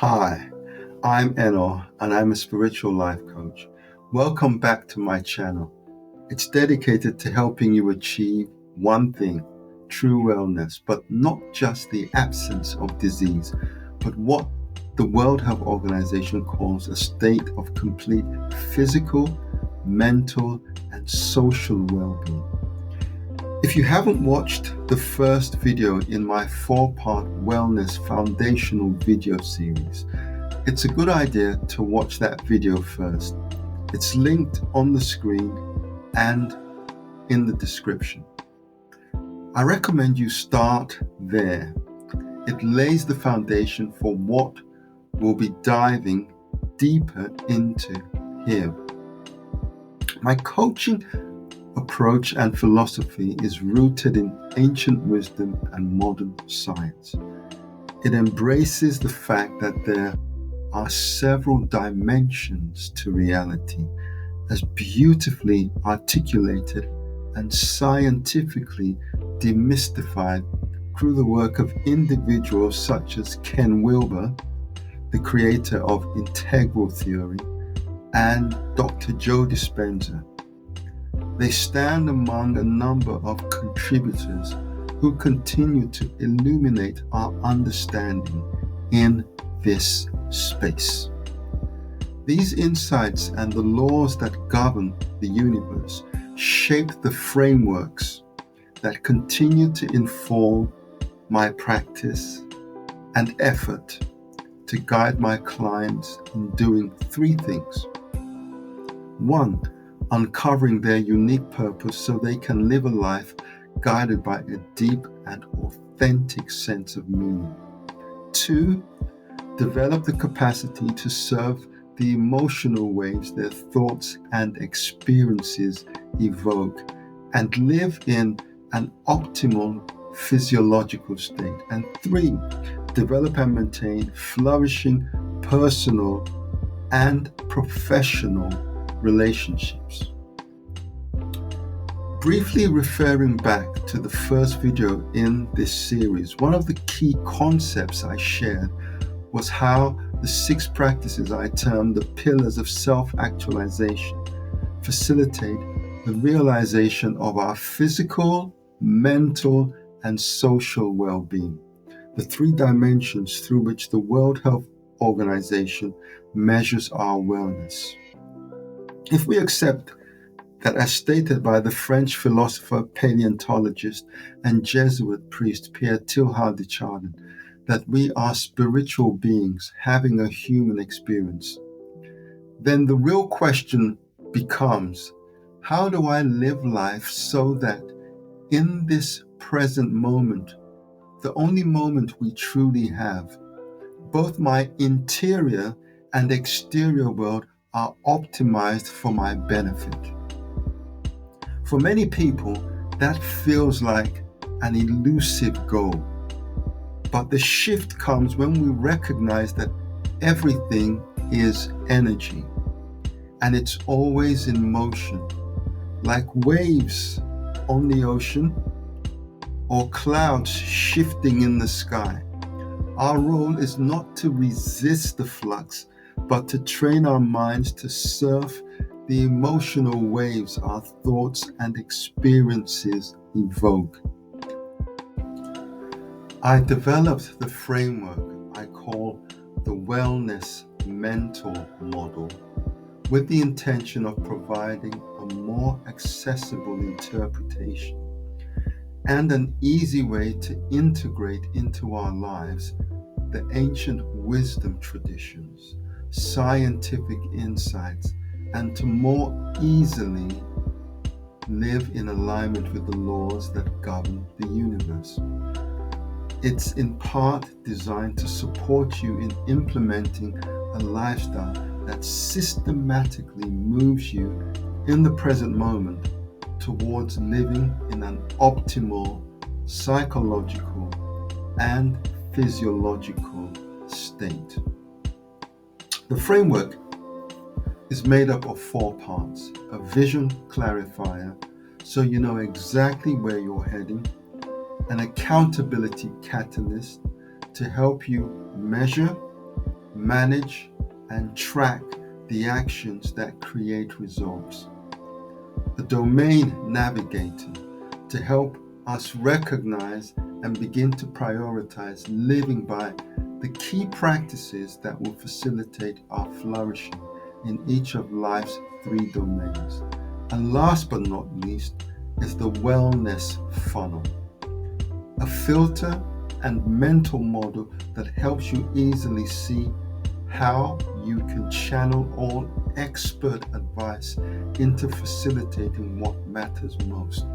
Hi, I'm Eno and I'm a spiritual life coach. Welcome back to my channel. It's dedicated to helping you achieve one thing, true wellness, but not just the absence of disease, but what the World Health Organization calls a state of complete physical, mental, and social well-being. If you haven't watched the first video in my 4-part wellness foundational video series, it's a good idea to watch that video first. It's linked on the screen and in the description. I recommend you start there. It lays the foundation for what we'll be diving deeper into here. My coaching approach and philosophy is rooted in ancient wisdom and modern science. It embraces the fact that there are several dimensions to reality, as beautifully articulated and scientifically demystified through the work of individuals such as Ken Wilber, the creator of integral theory, and Dr. Joe Dispenza. They stand among a number of contributors who continue to illuminate our understanding in this space. These insights and the laws that govern the universe shape the frameworks that continue to inform my practice and effort to guide my clients in doing 3 things. 1, uncovering their unique purpose so they can live a life guided by a deep and authentic sense of meaning. 2, develop the capacity to serve the emotional waves their thoughts and experiences evoke and live in an optimal physiological state. And 3, develop and maintain flourishing personal and professional relationships. Briefly referring back to the first video in this series, one of the key concepts I shared was how the 6 practices I termed the pillars of self-actualization facilitate the realization of our physical, mental, and social well-being, the 3 dimensions through which the World Health Organization measures our wellness. If we accept that, as stated by the French philosopher, paleontologist, and Jesuit priest Pierre Teilhard de Chardin, that we are spiritual beings having a human experience, then the real question becomes, how do I live life so that in this present moment, the only moment we truly have, both my interior and exterior world are optimized for my benefit? For many people, that feels like an elusive goal. But the shift comes when we recognize that everything is energy, and it's always in motion, like waves on the ocean or clouds shifting in the sky. Our role is not to resist the flux, but to train our minds to surf the emotional waves our thoughts and experiences evoke. I developed the framework I call the Wellness Mental Model with the intention of providing a more accessible interpretation and an easy way to integrate into our lives the ancient wisdom traditions, scientific insights, and to more easily live in alignment with the laws that govern the universe. It's in part designed to support you in implementing a lifestyle that systematically moves you in the present moment towards living in an optimal psychological and physiological state. The framework is made up of 4 parts: a vision clarifier, so you know exactly where you're heading; an accountability catalyst to help you measure, manage, and track the actions that create results. The Domain Navigator to help us recognize and begin to prioritize living by the key practices that will facilitate our flourishing in each of life's 3 domains. And last but not least is the Wellness Funnel, a filter and mental model that helps you easily see how you can channel all expert advice into facilitating what matters most.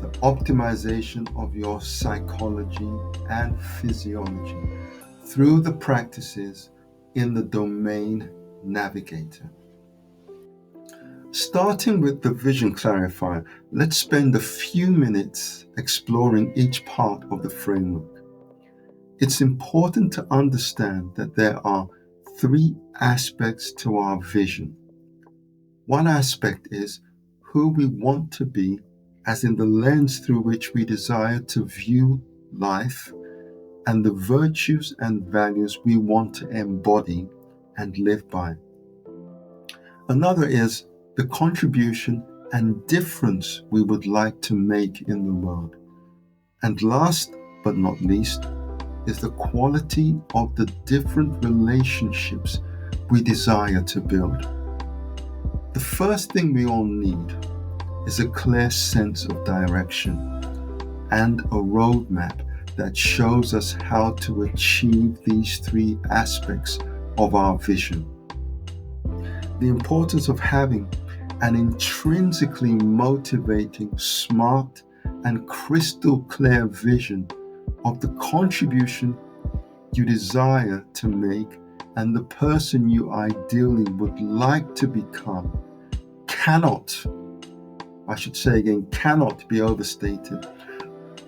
The optimization of your psychology and physiology through the practices in the Domain Navigator. Starting with the Vision Clarifier, let's spend a few minutes exploring each part of the framework. It's important to understand that there are 3 aspects to our vision. One aspect is who we want to be, as in the lens through which we desire to view life, and the virtues and values we want to embody and live by. Another is the contribution and difference we would like to make in the world. And last but not least is the quality of the different relationships we desire to build. The first thing we all need is a clear sense of direction and a roadmap that shows us how to achieve these 3 aspects of our vision. The importance of having an intrinsically motivating, smart, and crystal clear vision of the contribution you desire to make and the person you ideally would like to become cannot be overstated.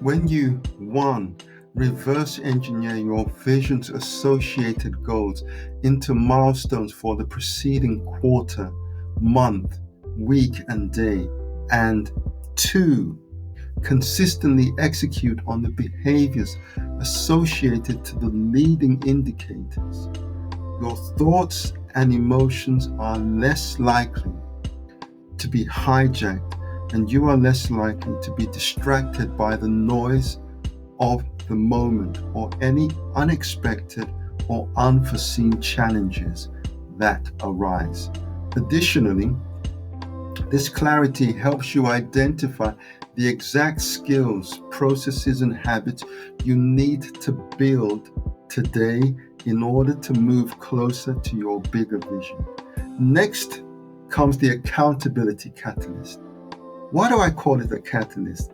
When you, 1, reverse engineer your vision's associated goals into milestones for the preceding quarter, month, week, and day, and 2, consistently execute on the behaviors associated to the leading indicators, your thoughts and emotions are less likely to be hijacked, and you are less likely to be distracted by the noise of the moment or any unexpected or unforeseen challenges that arise. Additionally, this clarity helps you identify the exact skills, processes, and habits you need to build today in order to move closer to your bigger vision. Next comes the accountability catalyst. Why do I call it a catalyst?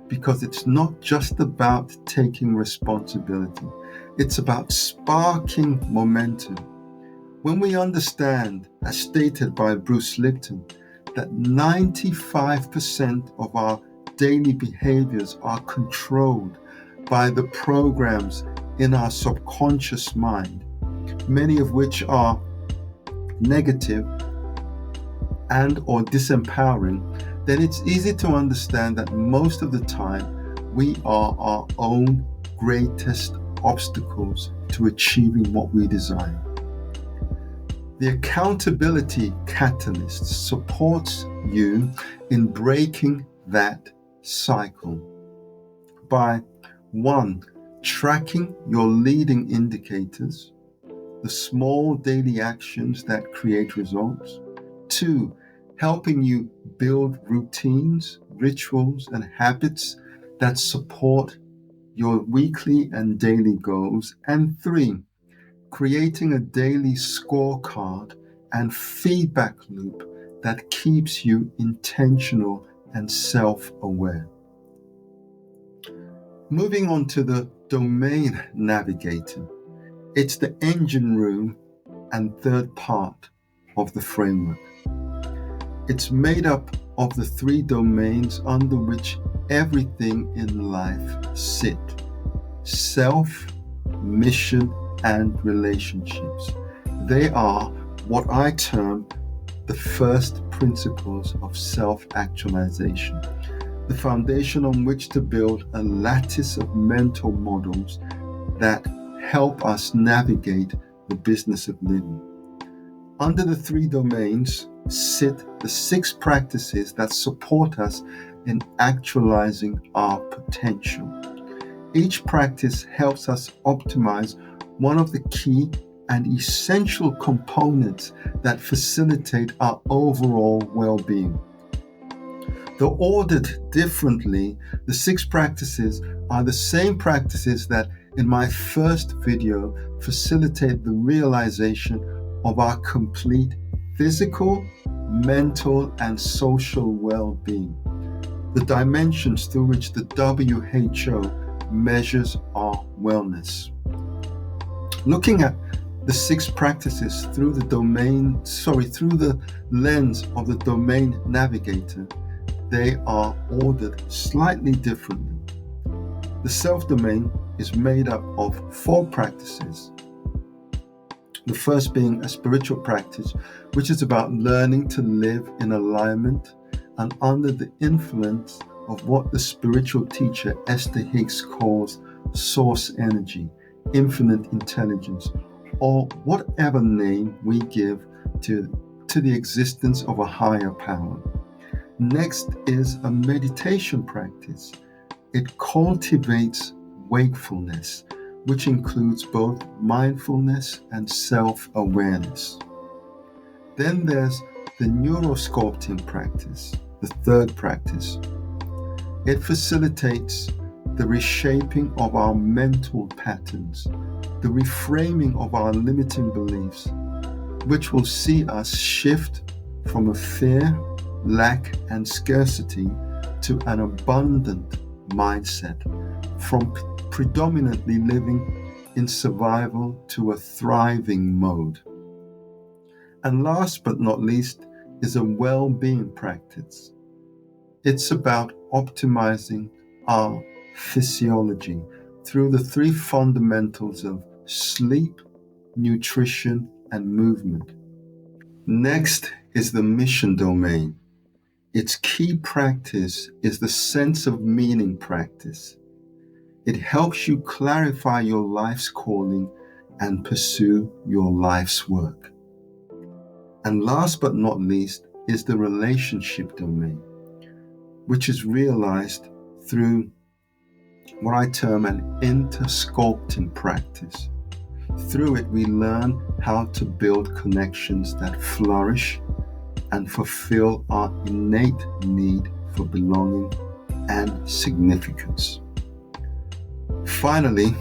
Because it's not just about taking responsibility. It's about sparking momentum. When we understand, as stated by Bruce Lipton, that 95% of our daily behaviors are controlled by the programs in our subconscious mind, many of which are negative and or disempowering, then it's easy to understand that most of the time we are our own greatest obstacles to achieving what we desire. The accountability catalyst supports you in breaking that cycle by 1, tracking your leading indicators, the small daily actions that create results. 2, helping you build routines, rituals, and habits that support your weekly and daily goals. And 3, creating a daily scorecard and feedback loop that keeps you intentional and self-aware. Moving on to the Domain Navigator. It's the engine room and 3rd part of the framework. It's made up of the 3 domains under which everything in life sits: self, mission, and relationships. They are what I term the first principles of self-actualization, the foundation on which to build a lattice of mental models that help us navigate the business of living. Under the 3 domains sit the 6 practices that support us in actualizing our potential. Each practice helps us optimize one of the key and essential components that facilitate our overall well-being. Though ordered differently, the 6 practices are the same practices that in my first video facilitate the realization of our complete physical, mental, and social well-being, the dimensions through which the WHO measures our wellness. Looking at the 6 practices through the lens of the Domain Navigator, they are ordered slightly differently. The self-domain is made up of 4 practices. The first being a spiritual practice, which is about learning to live in alignment and under the influence of what the spiritual teacher Esther Hicks calls source energy, infinite intelligence, or whatever name we give to the existence of a higher power. Next is a meditation practice. It cultivates wakefulness, which includes both mindfulness and self-awareness. Then there's the neurosculpting practice, the third practice. It facilitates the reshaping of our mental patterns, the reframing of our limiting beliefs, which will see us shift from a fear, lack, and scarcity to an abundant mindset, from predominantly living in survival to a thriving mode. And last but not least is a well-being practice. It's about optimizing our physiology through the 3 fundamentals of sleep, nutrition, and movement. Next is the mission domain. Its key practice is the sense of meaning practice. It helps you clarify your life's calling and pursue your life's work. And last but not least is the relationship domain, which is realized through what I term an intersculpting practice. Through it, we learn how to build connections that flourish and fulfill our innate need for belonging and significance. Finally,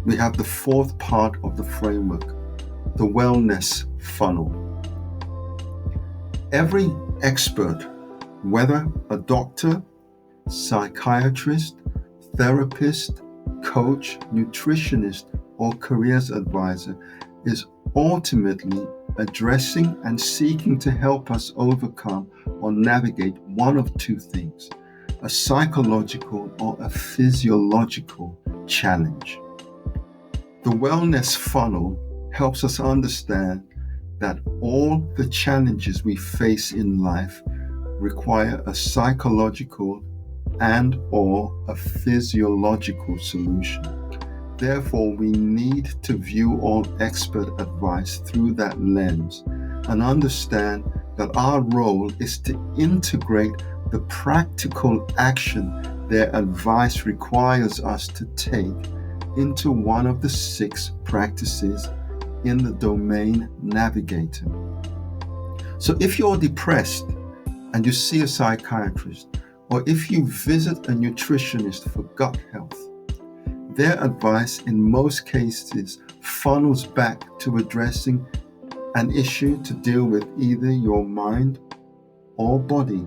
we have the 4th part of the framework, the wellness funnel. Every expert, whether a doctor, psychiatrist, therapist, coach, nutritionist, or careers advisor, is ultimately addressing and seeking to help us overcome or navigate one of 2 things, a psychological or a physiological challenge. The wellness funnel helps us understand that all the challenges we face in life require a psychological and or a physiological solution. Therefore, we need to view all expert advice through that lens and understand that our role is to integrate the practical action their advice requires us to take into one of the 6 practices in the Domain Navigator. So if you're depressed and you see a psychiatrist, or if you visit a nutritionist for gut health, their advice in most cases funnels back to addressing an issue to deal with either your mind or body,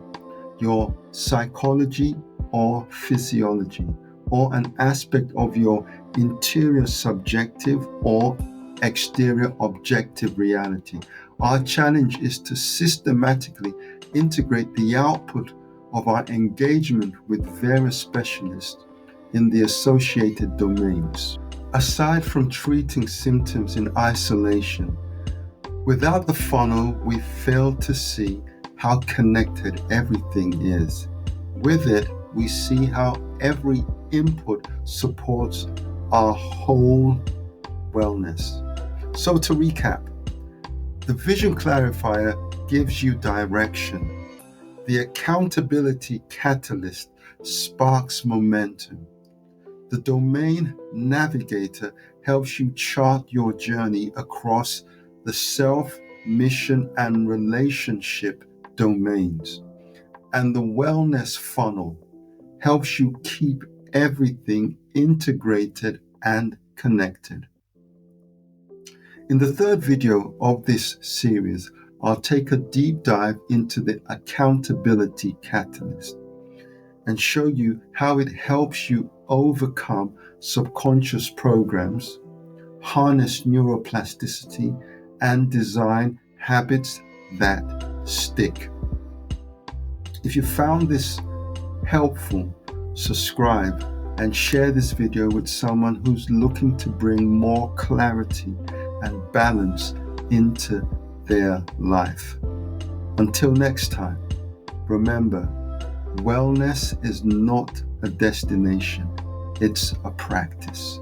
your psychology or physiology, or an aspect of your interior subjective or exterior objective reality. Our challenge is to systematically integrate the output of our engagement with various specialists in the associated domains. Aside from treating symptoms in isolation, without the funnel, we fail to see how connected everything is. With it, we see how every input supports our whole wellness. So to recap, the vision clarifier gives you direction. The accountability catalyst sparks momentum. The Domain Navigator helps you chart your journey across the self, mission, and relationship domains. And the Wellness Funnel helps you keep everything integrated and connected. In the third video of this series, I'll take a deep dive into the accountability catalyst and show you how it helps you overcome subconscious programs, harness neuroplasticity, and design habits that stick. If you found this helpful, subscribe and share this video with someone who's looking to bring more clarity and balance into their life. Until next time, remember, wellness is not a destination, it's a practice.